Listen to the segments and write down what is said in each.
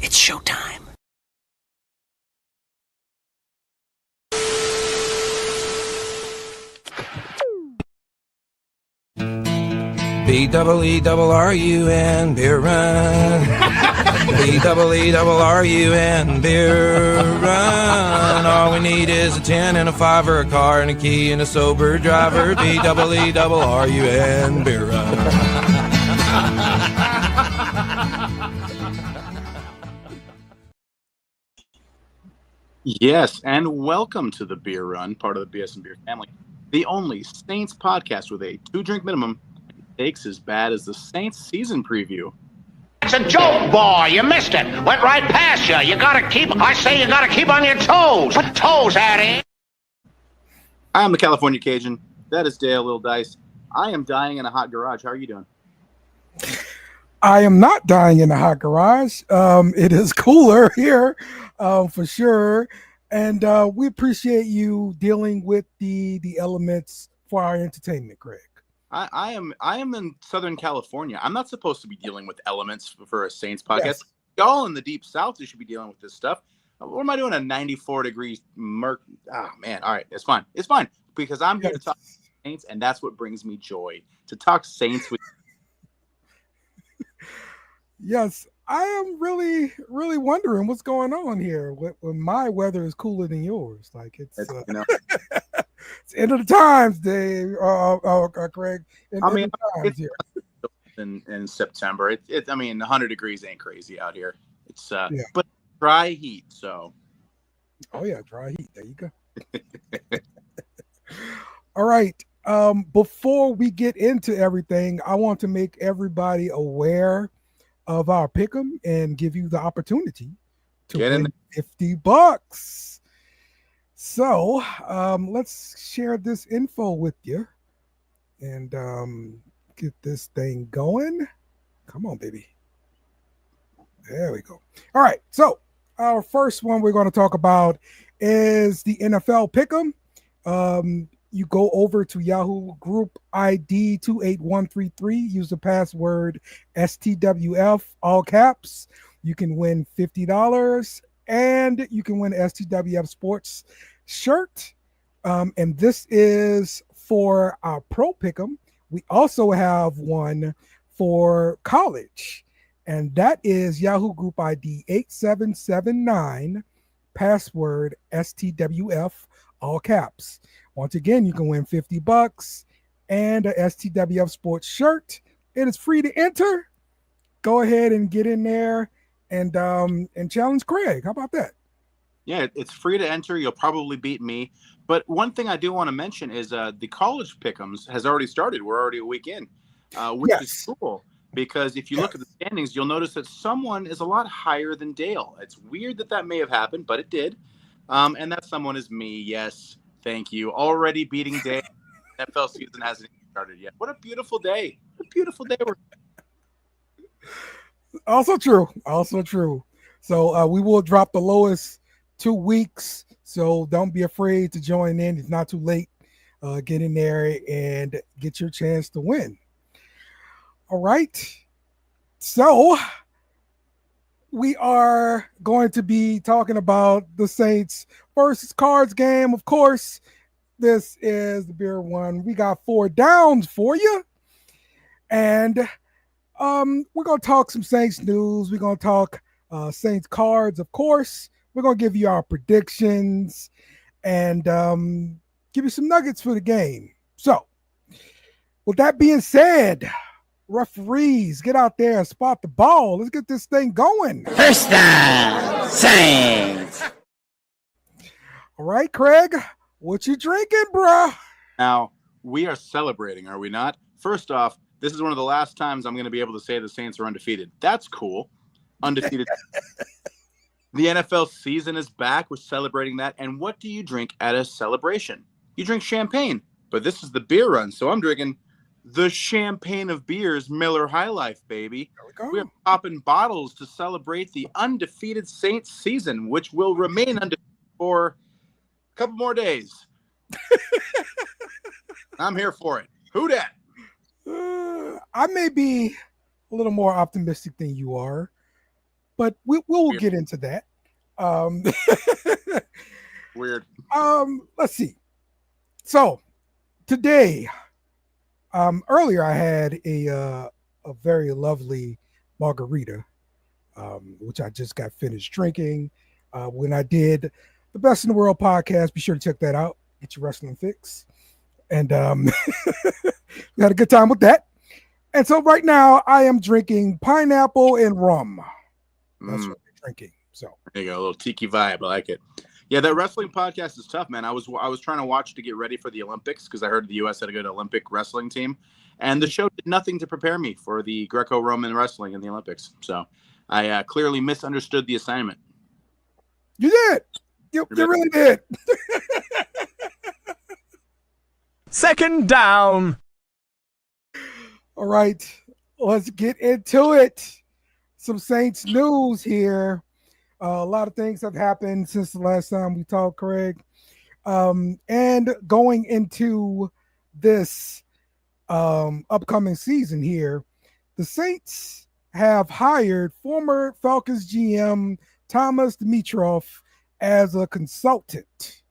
It's showtime. B-double-E-double-R-U-N, beer run. B-double-E-double-R-U-N, beer run. All we need is a 10 and a 5 or a car and a key and a sober driver. B-double-E-double-R-U-N, beer run. Yes, and welcome to the Beer Run, part of the BS and Beer family. The only Saints podcast with a 2-drink minimum and takes as bad as the Saints season preview. It's a joke, boy. You missed it. Went right past you. You gotta keep on your toes. What toes, Harry? I'm the California Cajun. That is Dale Lil Dice. I am dying in a hot garage. How are you doing? I am not dying in a hot garage. It is cooler here, for sure. And we appreciate you dealing with the elements for our entertainment, Craig. I am in Southern California. I'm not supposed to be dealing with elements for a Saints podcast. Yes. Y'all in the deep south, you should be dealing with this stuff. What am I doing? A 94 degrees murk? Oh man! All right, it's fine. It's fine because I'm here to talk Saints, and that's what brings me joy to talk Saints with. Yes, I am really, really wondering what's going on here when my weather is cooler than yours. Like it's it's end of the times, Dave. Craig. In September, I mean, 100 degrees ain't crazy out here. It's but dry heat. So. Oh yeah, dry heat. There you go. All right. Before we get into everything, I want to make everybody aware of our pick'em and give you the opportunity to win $50. So let's share this info with you and get this thing going. Come on, baby. There we go. All right. So our first one we're going to talk about is the NFL pick'em. You go over to Yahoo Group ID 28133, use the password STWF, all caps. You can win $50 and you can win STWF Sports shirt. And this is for our pro pick'em. We also have one for college, and that is Yahoo Group ID 8779, password STWF, all caps. Once again, you can win $50 and a STWF Sports shirt. It is free to enter. Go ahead and get in there and challenge Craig. How about that? Yeah, it's free to enter. You'll probably beat me. But one thing I do want to mention is the college pick'ems has already started. We're already a week in, which is cool. Because if you look at the standings, you'll notice that someone is a lot higher than Dale. It's weird that may have happened, but it did. And that someone is me. Yes. Thank you. Already beating Dale. NFL season hasn't even started yet. What a beautiful day. What a beautiful day. Also true. So we will drop the lowest 2 weeks. So don't be afraid to join in. It's not too late. Get in there and get your chance to win. All right. So we are going to be talking about the Saints versus Cards game. Of course, this is the Beer One. We got 4 downs for you. And we're going to talk some Saints news. We're going to talk Saints cards, of course. We're going to give you our predictions and give you some nuggets for the game. So, with that being said, referees, get out there and spot the ball. Let's get this thing going. First down, Saints. All right, Craig, what you drinking, bro? Now, we are celebrating, are we not? First off, this is one of the last times I'm going to be able to say the Saints are undefeated. That's cool. Undefeated. The NFL season is back. We're celebrating that. And what do you drink at a celebration? You drink champagne. But this is the Beer Run, so I'm drinking the champagne of beers, Miller High Life, baby. There we go. We're popping bottles to celebrate the undefeated Saints season, which will remain undefeated for a couple more days. I'm here for it. Who dat? I may be a little more optimistic than you are. but we'll get into that. Weird. Let's see. So today, earlier I had a very lovely margarita, which I just got finished drinking. When I did the Best in the World podcast, be sure to check that out. Get your wrestling fix. And we had a good time with that. And so right now I am drinking pineapple and rum. That's what I'm drinking. So there you go, a little tiki vibe. I like it. Yeah, that wrestling podcast is tough, man. I was trying to watch to get ready for the Olympics because I heard the U.S. had a good Olympic wrestling team, and the show did nothing to prepare me for the Greco-Roman wrestling in the Olympics. So I clearly misunderstood the assignment. You did. You really did. Second down. All right, let's get into it. Some Saints news here. A lot of things have happened since the last time we talked, Craig. And going into this upcoming season here, the Saints have hired former Falcons GM Thomas Dimitroff as a consultant.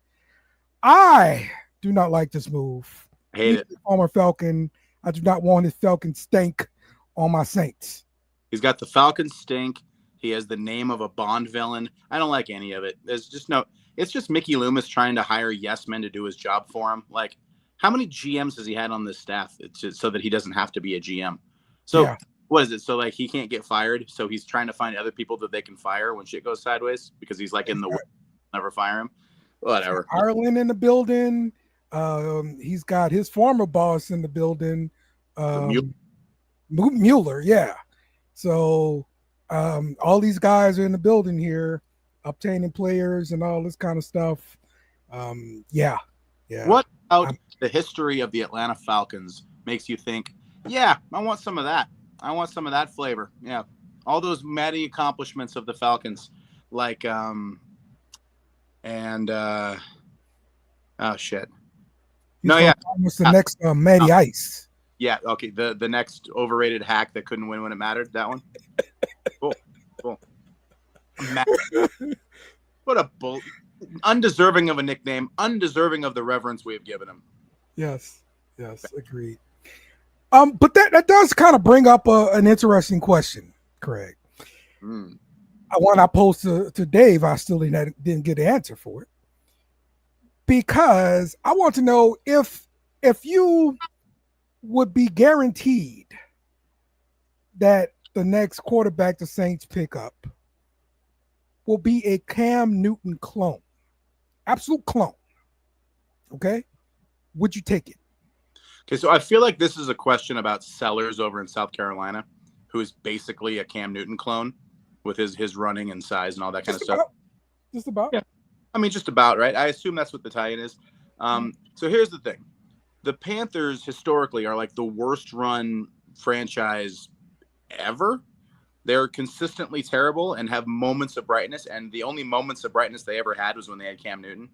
I do not like this move. Hate it. Former Falcon. I do not want his Falcon stink on my Saints. He's got the Falcon stink. He has the name of a Bond villain. I don't like any of it. There's just no. It's just Mickey Loomis trying to hire yes men to do his job for him. Like, how many GMs has he had on this staff? It's just so that he doesn't have to be a GM. So yeah. What is it? So like he can't get fired. So he's trying to find other people that they can fire when shit goes sideways because he's like in the never fire him. Whatever. Ireland in the building. He's got his former boss in the building. Mueller, yeah. So all these guys are in the building here, obtaining players and all this kind of stuff. Yeah. What about the history of the Atlanta Falcons makes you think, yeah, I want some of that. I want some of that flavor. Yeah. All those many accomplishments of the Falcons, like oh shit. Almost the next Matty Ice. Yeah, okay. The next overrated hack that couldn't win when it mattered. That one. Cool. What a bull! Undeserving of a nickname, undeserving of the reverence we have given him. Yes, agreed. But that does kind of bring up an interesting question, Craig. One I posed to Dave, I still didn't get an answer for it. Because I want to know if you would be guaranteed that the next quarterback the Saints pick up will be a Cam Newton clone. Absolute clone. Okay? Would you take it? Okay, so I feel like this is a question about Sellers over in South Carolina, who is basically a Cam Newton clone with his running and size and all that kind of stuff. Just about. Yeah. I mean, just about, right? I assume that's what the tie-in is. So here's the thing. The Panthers historically are like the worst run franchise ever. They're consistently terrible and have moments of brightness. And the only moments of brightness they ever had was when they had Cam Newton.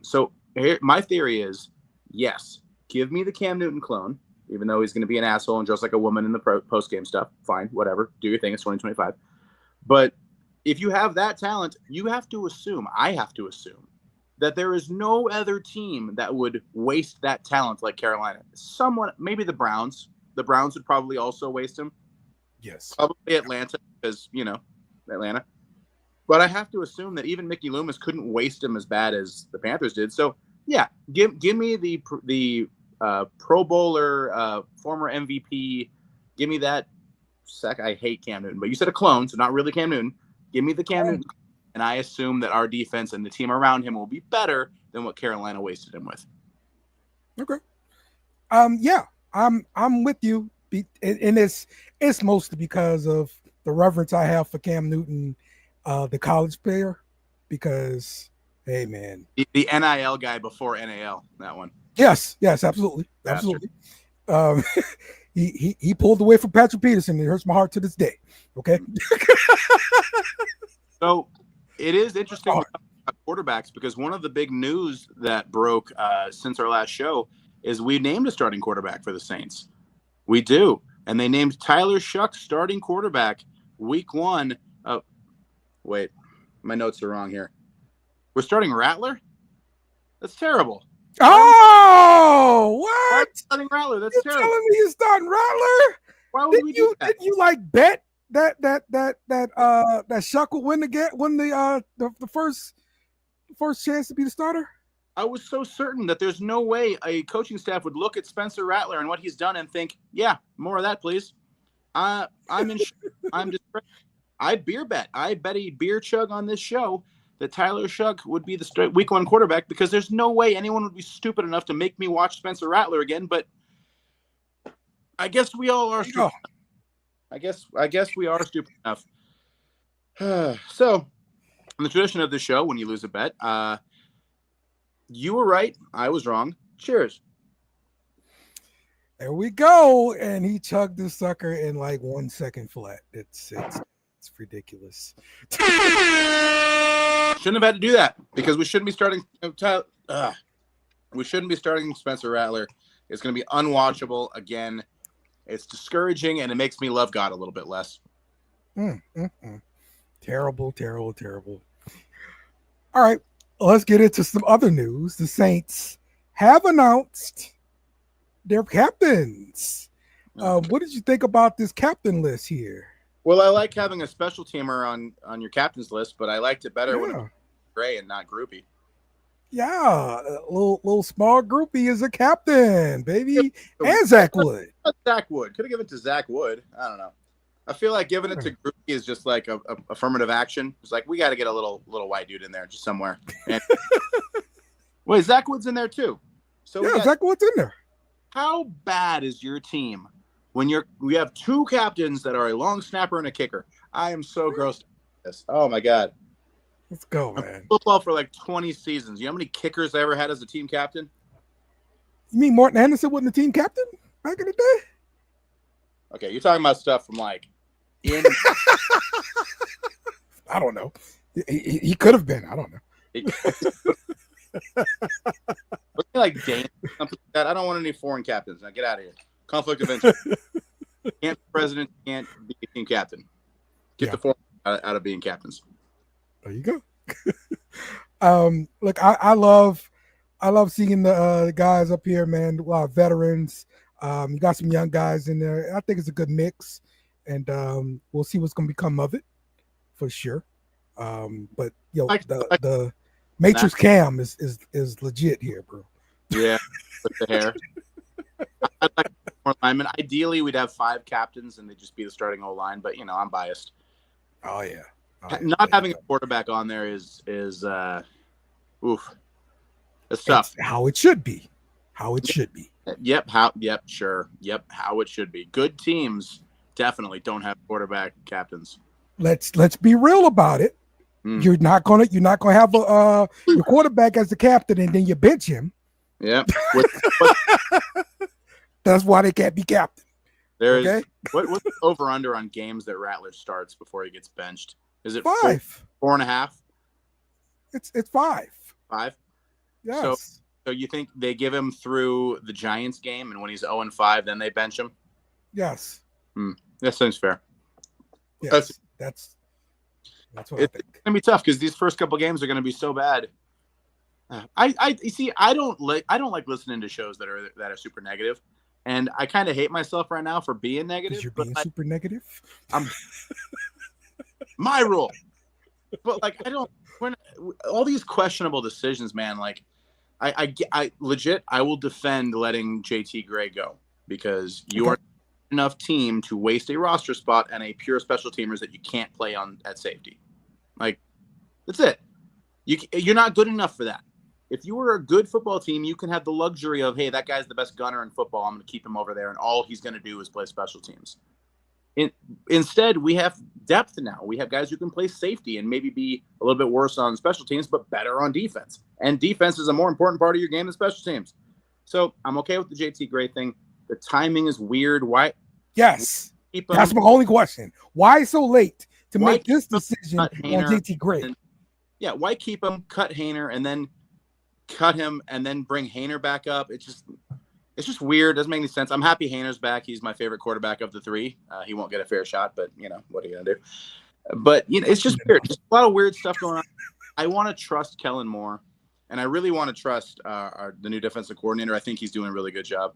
So here, my theory is, yes, give me the Cam Newton clone, even though he's going to be an asshole and dress like a woman in the post-game stuff. Fine, whatever. Do your thing. It's 2025. But if you have that talent, I have to assume that there is no other team that would waste that talent like Carolina. Someone, maybe the Browns. The Browns would probably also waste him. Yes. Probably Atlanta, because, Atlanta. But I have to assume that even Mickey Loomis couldn't waste him as bad as the Panthers did. So, yeah, give me the Pro Bowler, former MVP. Give me that. I hate Cam Newton, but you said a clone, so not really Cam Newton. Give me the Cam Newton, and I assume that our defense and the team around him will be better than what Carolina wasted him with. Okay. Yeah, I'm with you, and it's mostly because of the reverence I have for Cam Newton, the college player, because hey, man, the NIL guy before NAL, that one. Yes, absolutely. He pulled away from Patrick Peterson. It hurts my heart to this day. Okay. So it is interesting about quarterbacks because one of the big news that broke since our last show is we named a starting quarterback for the Saints. We do. And they named Tyler Shuck starting quarterback week 1 Wait, my notes are wrong here. We're starting Rattler? That's terrible. Oh, what? Starting Rattler? That's You're terrible. telling me you're starting Rattler? Why would we do that? Didn't you like bet that Shuck would win the first chance to be the starter? I was so certain that there's no way a coaching staff would look at Spencer Rattler and what he's done and think, yeah, more of that, please. I'm just. I beer bet. I bet a beer chug on this show that Tyler Shuck would be the week 1 quarterback because there's no way anyone would be stupid enough to make me watch Spencer Rattler again. But I guess we all are. Stupid. I guess we are stupid enough. So, in the tradition of the show, when you lose a bet, you were right. I was wrong. Cheers. There we go. And he chugged this sucker in like 1 second flat. It's ridiculous. Shouldn't have had to do that because we shouldn't be starting. We shouldn't be starting Spencer Rattler. It's going to be unwatchable again. It's discouraging, and it makes me love God a little bit less. Terrible, terrible, terrible. All right, let's get into some other news. The Saints have announced their captains. What did you think about this captain list here? Well, I like having a special teamer on your captain's list, but I liked it better when it was Gray and not Groupie. Yeah, a little small Groupie is a captain, baby, and Zach Wood. Zach Wood could have given it to Zach Wood. I don't know. I feel like giving it to Groupie is just like a affirmative action. It's like we got to get a little white dude in there just somewhere. And wait, Zach Wood's in there too. So yeah, Zach Wood's in there. How bad is your team when we have 2 captains that are a long snapper and a kicker? I am so grossed out by this. Oh my God. Let's go, man. Football for like 20 seasons. You know how many kickers I ever had as a team captain? You mean Martin Anderson wasn't the team captain back in the day? Okay, you're talking about stuff from like I don't know. He could have been. I don't know. Look like Dane, something like that. I don't want any foreign captains. Now get out of here. Conflict of interest. Can't be president, can't be a team captain. Get the foreign out of being captains. There you go. Look, I love seeing the guys up here, man. veterans. You got some young guys in there. I think it's a good mix, and we'll see what's going to become of it for sure. But the Matrix Cam is legit here, bro. Yeah, with the hair. I'd like more linemen. Ideally, we'd have 5 captains and they'd just be the starting O-line. But I'm biased. Oh yeah. Not having a quarterback on there is it's tough. It's how it should be. Yep. Sure. Yep. How it should be. Good teams definitely don't have quarterback captains. Let's be real about it. You're not gonna have your quarterback as the captain and then you bench him. Yeah. That's why they can't be captain. There is what's the over under on games that Rattler starts before he gets benched? Is it 5? 4.5? It's 5. 5? Yes. So you think they give him through the Giants game, and when he's 0-5, then they bench him? Yes. That seems fair. Yes. That's what I think. It's gonna be tough because these first couple games are gonna be so bad. I don't like listening to shows that are super negative, and I kind of hate myself right now for being negative. You're being super negative. I'm my rule, but like when all these questionable decisions, man. Like I legit I will defend letting JT Gray go because you are enough team to waste a roster spot and a pure special teamers that you can't play on at safety. Like that's it. You're not good enough for that. If you were a good football team, you can have the luxury of, hey, that guy's the best gunner in football. I'm going to keep him over there, and all he's going to do is play special teams. Instead, we have depth now. We have guys who can play safety and maybe be a little bit worse on special teams, but better on defense. And defense is a more important part of your game than special teams. So I'm okay with the JT Gray thing. The timing is weird. Why? Yes. That's my only question. Why so late to make this decision on JT Gray? Why keep him, cut Haener, and then cut him and then bring Haener back up? It's just weird. Doesn't make any sense. I'm happy Haener's back. He's my favorite quarterback of the 3. He won't get a fair shot, but what are you gonna do? But it's just weird. There's a lot of weird stuff going on. I want to trust Kellen Moore, and I really want to trust the new defensive coordinator. I think he's doing a really good job.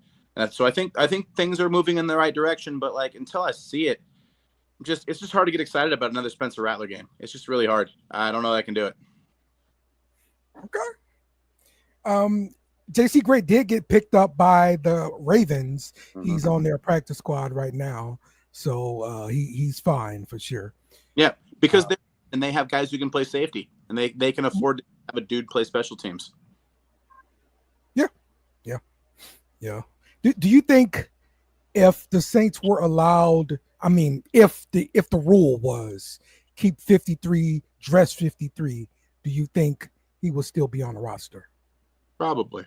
So I think things are moving in the right direction. But until I see it, it's just hard to get excited about another Spencer Rattler game. It's just really hard. I don't know that I can do it. Okay. J.C. Gray did get picked up by the Ravens. Mm-hmm. He's on their practice squad right now, so he's fine for sure. Yeah, because they have guys who can play safety, and they can afford to have a dude play special teams. Yeah. Do you think if the Saints were allowed, if the rule was keep 53, dress 53, do you think he will still be on the roster? Probably.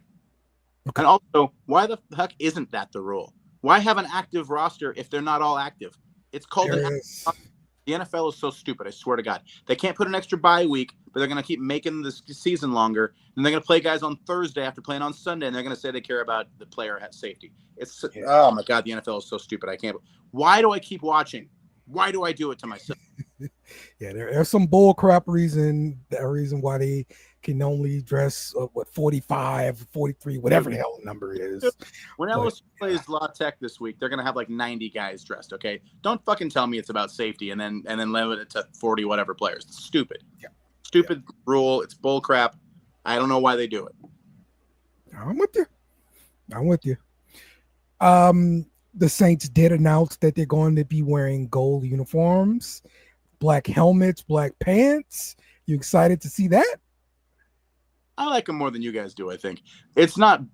Okay. And also, why the heck isn't that the rule? Why have an active roster if they're not all active? It's called an active roster. The NFL is so stupid, I swear to God. They can't put an extra bye week, but they're going to keep making the season longer. And they're going to play guys on Thursday after playing on Sunday, and they're going to say they care about the player at safety. Oh, my God, the NFL is so stupid. I can't. Why do I keep watching? Why do I do it to myself? Yeah, there's some bull crap reason why they can only dress 45, 43, whatever the hell the number is. When LSU plays La Tech this week, they're gonna have 90 guys dressed. Okay, don't fucking tell me it's about safety and then limit it to 40 whatever players. It's stupid. Yeah. Stupid rule. It's bull crap. I don't know why they do it. I'm with you. The Saints did announce that they're going to be wearing gold uniforms, black helmets, black pants. You excited to see that? I like them more than you guys do, I think. It's not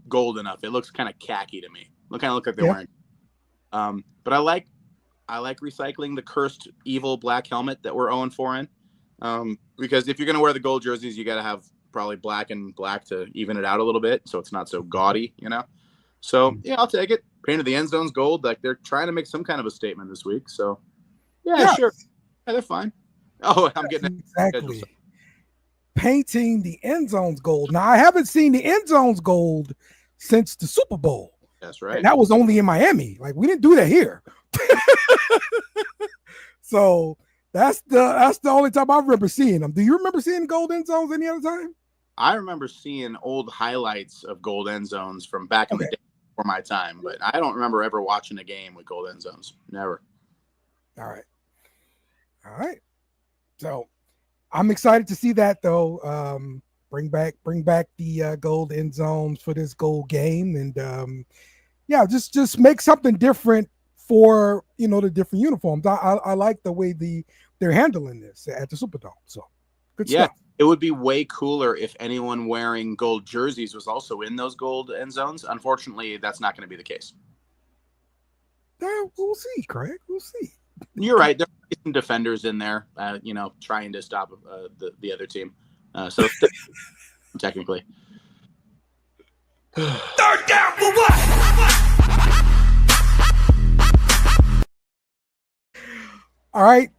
gold enough. It looks kind of khaki to me. Look like they're wearing. But I like recycling the cursed evil black helmet that we're 0-4 in. Because if you're going to wear the gold jerseys, you got to have probably black and black to even it out a little bit so it's not so gaudy, So, yeah, I'll take it. Painted the end zones gold. They're trying to make some kind of a statement this week. So, yeah. Sure. Yeah, they're fine. Oh, I'm getting exactly. Painting the end zones gold. Now, I haven't seen the end zones gold since the Super Bowl. That's right. And that was only in Miami. We didn't do that here. So that's the only time I remember seeing them. Do you remember seeing gold end zones any other time? I remember seeing old highlights of gold end zones from back in the day before my time, but I don't remember ever watching a game with gold end zones. Never. All right. So I'm excited to see that though. Bring back the gold end zones for this gold game, and just make something different for the different uniforms. I like the way they're handling this at the Superdome. So good stuff. It would be way cooler if anyone wearing gold jerseys was also in those gold end zones. Unfortunately, that's not going to be the case. We'll see, Craig. We'll see. You're right. There are some defenders in there, trying to stop the other team. So technically. Third down for what? All right.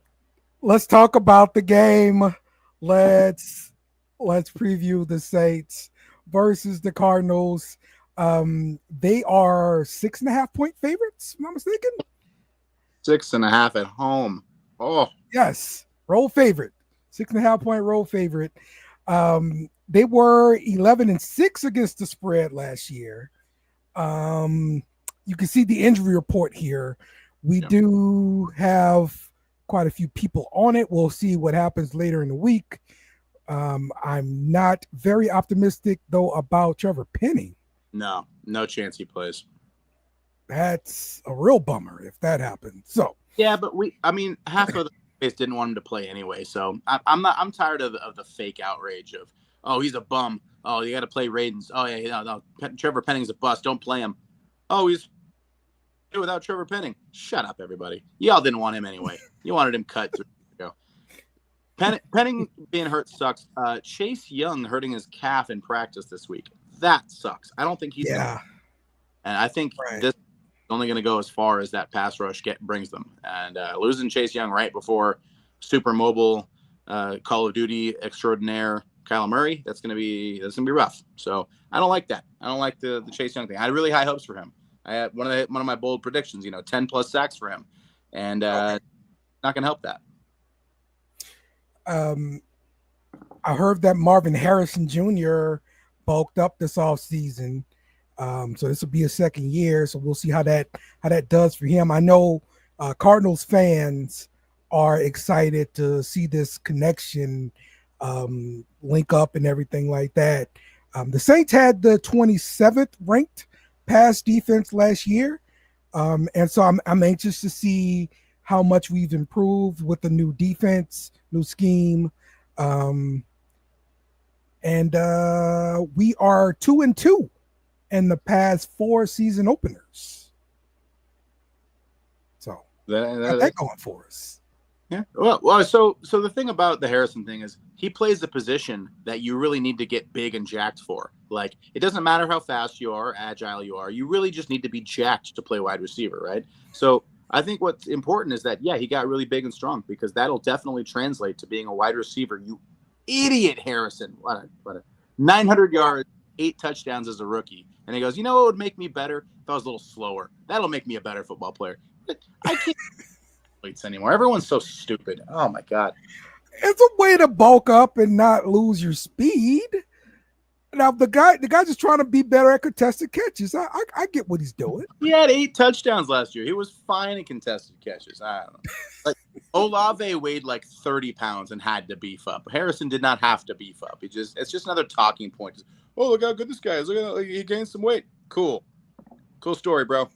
Let's talk about the game. Let's preview the Saints versus the Cardinals. They are 6.5-point favorites, if I'm not mistaken. 6.5 at home. Oh, yes, road favorite. 6.5-point road favorite. They were 11-6 against the spread last year. You can see the injury report here. We do have quite a few people on it. We'll see what happens later in the week. I'm not very optimistic though about Trevor Penning. No chance he plays. That's a real bummer if that happens. So yeah, but half of the base didn't want him to play anyway. So I'm tired of the fake outrage of, oh, he's a bum. Oh, you got to play Raidens. Oh yeah, no. Trevor Penning's a bust. Don't play him. Oh, he's without Trevor Penning. Shut up, everybody. Y'all didn't want him anyway. You wanted him cut 3 years ago. Penning being hurt sucks. Chase Young hurting his calf in practice this week. That sucks. I don't think he's gonna, and I think this is only going to go as far as that pass rush brings them. And losing Chase Young right before super mobile Call of Duty extraordinaire Kyler Murray, that's gonna be rough. So I don't like that. I don't like the Chase Young thing. I had really high hopes for him. I had one of my bold predictions, 10 plus sacks for him, and not gonna help that. I heard that Marvin Harrison Jr. bulked up this offseason. So this will be a second year. So we'll see how that does for him. I know Cardinals fans are excited to see this connection link up and everything like that. The Saints had the 27th ranked pass defense last year. And so I'm anxious to see how much we've improved with the new defense, new scheme. And we are 2-2 in the past 4 season openers. So that's going for us. Yeah. Well, so the thing about the Harrison thing is he plays the position that you really need to get big and jacked for. Like, it doesn't matter how fast you are, agile you are. You really just need to be jacked to play wide receiver, right? So I think what's important is that, yeah, he got really big and strong because that'll definitely translate to being a wide receiver. You idiot, Harrison. What a 900 yards, 8 touchdowns as a rookie. And he goes, you know what would make me better? If I was a little slower. That'll make me a better football player. I can't anymore. Everyone's so stupid. Oh my God. It's a way to bulk up and not lose your speed. Now the guy just trying to be better at contested catches. I get what he's doing. He had 8 touchdowns last year. He was fine in contested catches. I don't know. Like, Olave weighed like 30 pounds and had to beef up. Harrison did not have to beef up. It's just another talking point. Oh, look how good this guy is. Look, he gained some weight. Cool story, bro.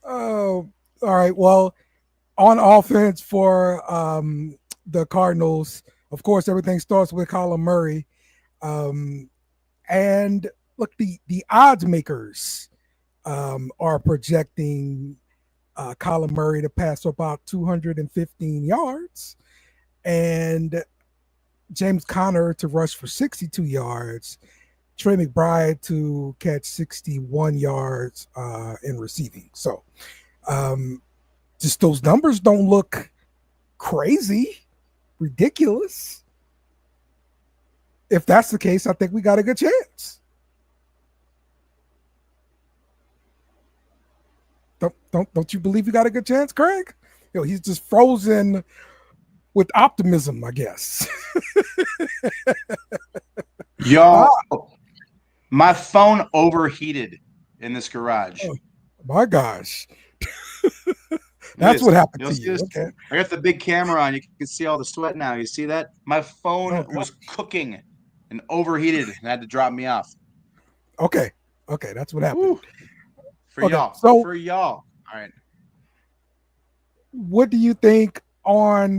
Oh, all right. Well, on offense for the Cardinals, of course, everything starts with Kyler Murray. And look, the odds makers are projecting Kyler Murray to pass for about 215 yards and James Conner to rush for 62 yards. Trey McBride to catch 61 yards in receiving. So just those numbers don't look crazy, ridiculous. If that's the case, I think we got a good chance. Don't you believe we got a good chance, Craig? You know, he's just frozen with optimism, I guess. Yo, my phone overheated in this garage. Oh, my gosh. That's what happened to you. Okay. I got the big camera on. You can see all the sweat now. You see that? My phone was cooking and overheated and had to drop me off. Okay. That's what happened. Woo. For y'all. All right. What do you think on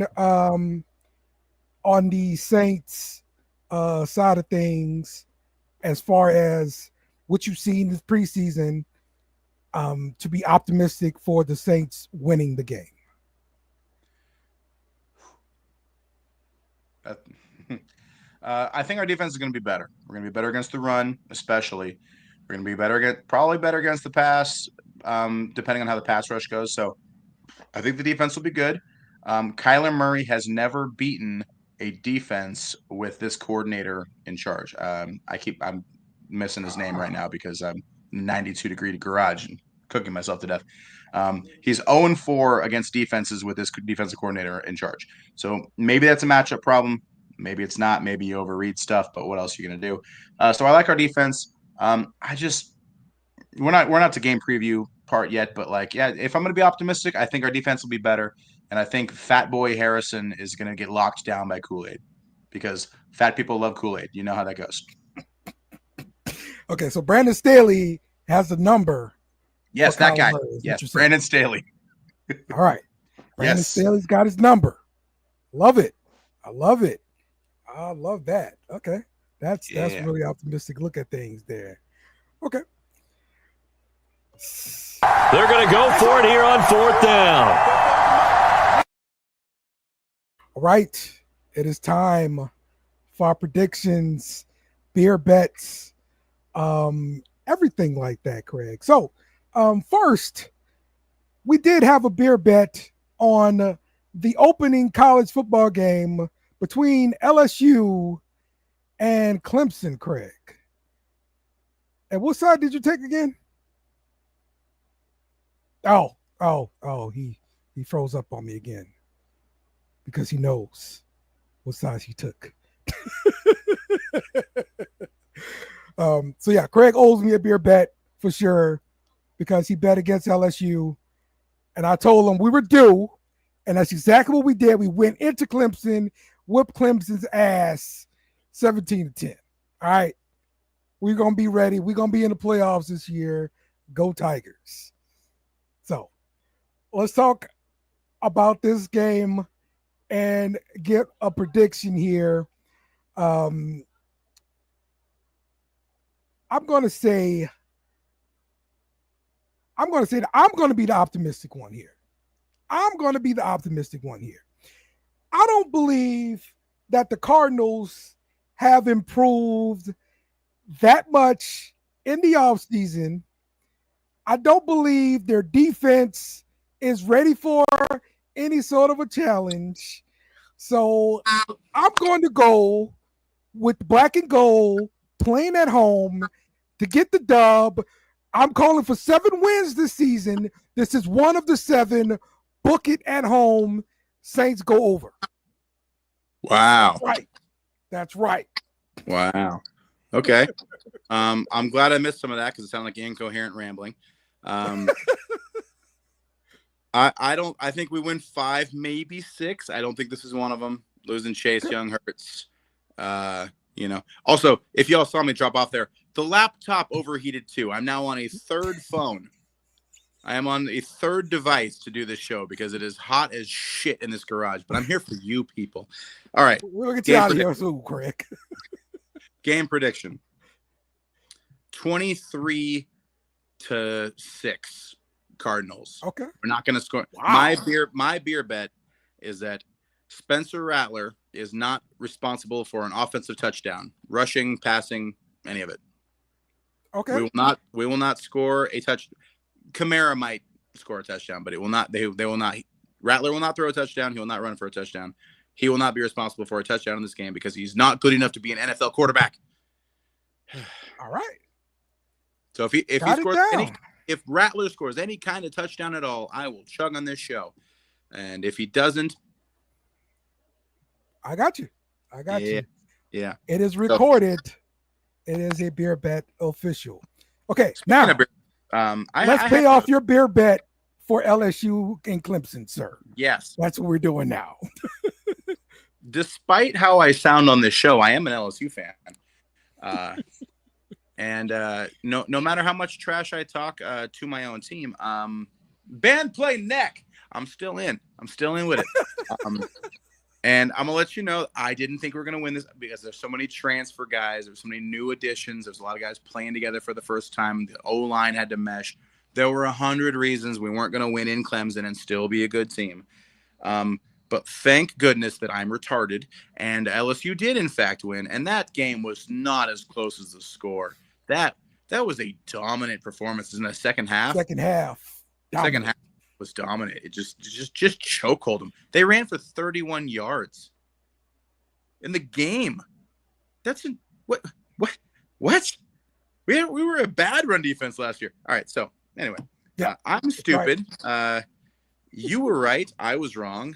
the Saints side of things as far as what you've seen this preseason to be optimistic for the Saints winning the game? I think our defense is going to be better. We're going to be better against the run, especially. We're going to be probably better against the pass, depending on how the pass rush goes. So I think the defense will be good. Kyler Murray has never beaten a defense with this coordinator in charge. I'm missing his name right now because I'm 92-degree garage and cooking myself to death. He's 0-4 against defenses with this defensive coordinator in charge. So maybe that's a matchup problem. Maybe it's not. Maybe you overread stuff, but what else are you going to do? So I like our defense. We're not to game preview part yet, but if I'm going to be optimistic, I think our defense will be better. And I think Fat Boy Harrison is going to get locked down by Kool-Aid because fat people love Kool-Aid. You know how that goes. Okay, so Brandon Staley has the number. Yes, that guy. Yes, Brandon Staley. All right. Brandon Staley's got his number. Love it. I love it. I love that. Okay. That's really optimistic look at things there. Okay. They're going to go for it here on 4th down. All right. It is time for our predictions, beer bets, everything like that, Craig. So, first, we did have a beer bet on the opening college football game between LSU and Clemson, Craig. And what side did you take again? Oh, he He froze up on me again because he knows what size he took. So yeah, Craig owes me a beer bet for sure because he bet against LSU, and I told him we were due, and that's exactly what we did. We went into Clemson, whipped Clemson's ass 17-10. All right, we're gonna be ready. We're gonna be in the playoffs this year. Go Tigers. So let's talk about this game and get a prediction here. I'm going to say that I'm going to be the optimistic one here. I don't believe that the Cardinals have improved that much in the offseason. I don't believe their defense is ready for any sort of a challenge. So I'm going to go with black and gold, playing at home to get the dub. I'm calling for 7 wins this season. This is one of the 7. Book it at home. Saints go over. Wow. That's right. Wow. Okay. I'm glad I missed some of that because it sounded like incoherent rambling. I think we win 5, maybe 6. I don't think this is one of them. Losing Chase Young hurts. Also, if y'all saw me drop off there, the laptop overheated too. I'm now on a 3rd phone. I am on a 3rd device to do this show because it is hot as shit in this garage. But I'm here for you people. All right. We'll get you out of here soon, Craig. Game prediction. 23-6 Cardinals. Okay. We're not going to score. Wow. My beer bet is that Spencer Rattler is not responsible for an offensive touchdown, rushing, passing, any of it. Okay. We will not score a touch. Kamara might score a touchdown, but it will not. They will not. Rattler will not throw a touchdown. He will not run for a touchdown. He will not be responsible for a touchdown in this game because he's not good enough to be an NFL quarterback. All right. So if Rattler scores any kind of touchdown at all, I will chug on this show. And if he doesn't, I got you. Yeah. It is recorded. It is a beer bet official. Okay, now let's pay off your beer bet for LSU and Clemson, sir. Yes. That's what we're doing now. Despite how I sound on this show, I am an LSU fan. And no matter how much trash I talk to my own team, band play neck. I'm still in with it. And I'm gonna let you know, I didn't think we were gonna win this because there's so many transfer guys, there's so many new additions, there's a lot of guys playing together for the first time. The O-line had to mesh. There were 100 reasons we weren't gonna win in Clemson and still be a good team. But thank goodness that I'm retarded, and LSU did in fact win, and that game was not as close as the score. That was a dominant performance in the second half. Second half Was dominant. It just chokehold them. They ran for 31 yards in the game. That's what? We were a bad run defense last year. All right. So anyway, I'm stupid. Right. You were right. I was wrong.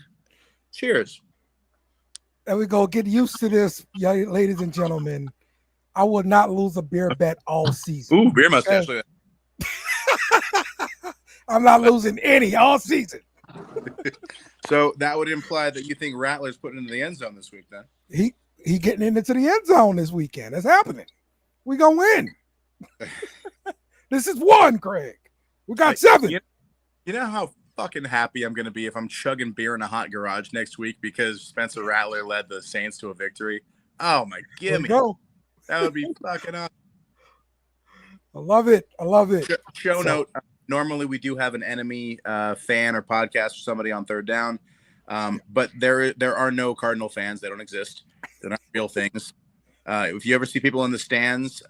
Cheers. There we go. Get used to this, ladies and gentlemen. I will not lose a beer bet all season. Ooh, beer mustache. Okay? I'm not losing any all season. So that would imply that you think Rattler's putting into the end zone this week, then? He getting into the end zone this weekend. It's happening. We gonna win. This is 1, Craig. We got 7. You know how fucking happy I'm gonna be if I'm chugging beer in a hot garage next week because Spencer Rattler led the Saints to a victory. Oh my, gimme. Go. That would be fucking awesome. I love it. Show note. Normally we do have an enemy fan or podcast or somebody on third down. But there are no Cardinal fans. They don't exist. They're not real things. If you ever see people in the stands,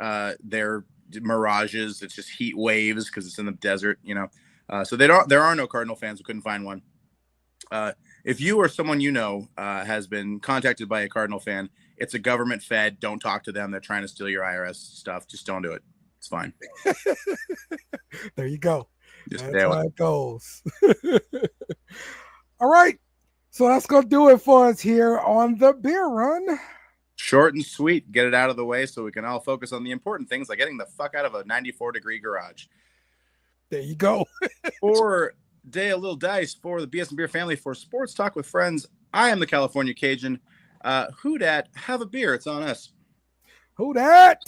they're mirages. It's just heat waves because it's in the desert, So there are no Cardinal fans. We couldn't find one. If you or someone has been contacted by a Cardinal fan, it's a government fed. Don't talk to them. They're trying to steal your IRS stuff. Just don't do it. It's fine. There you go. Just That's how it goes. All right. So that's going to do it for us here on the Beer Run. Short and sweet. Get it out of the way so we can all focus on the important things like getting the fuck out of a 94-degree garage. There you go. For Day a Little Dice, for the BS and Beer family, for Sports Talk with Friends, I am the California Cajun. Who dat? Have a beer. It's on us. Who dat?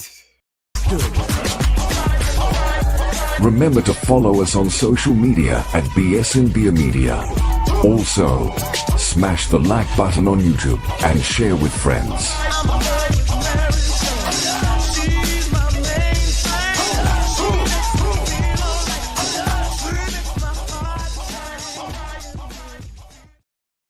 Remember to follow us on social media at BS and Beer Media. Also, smash the like button on YouTube and share with friends.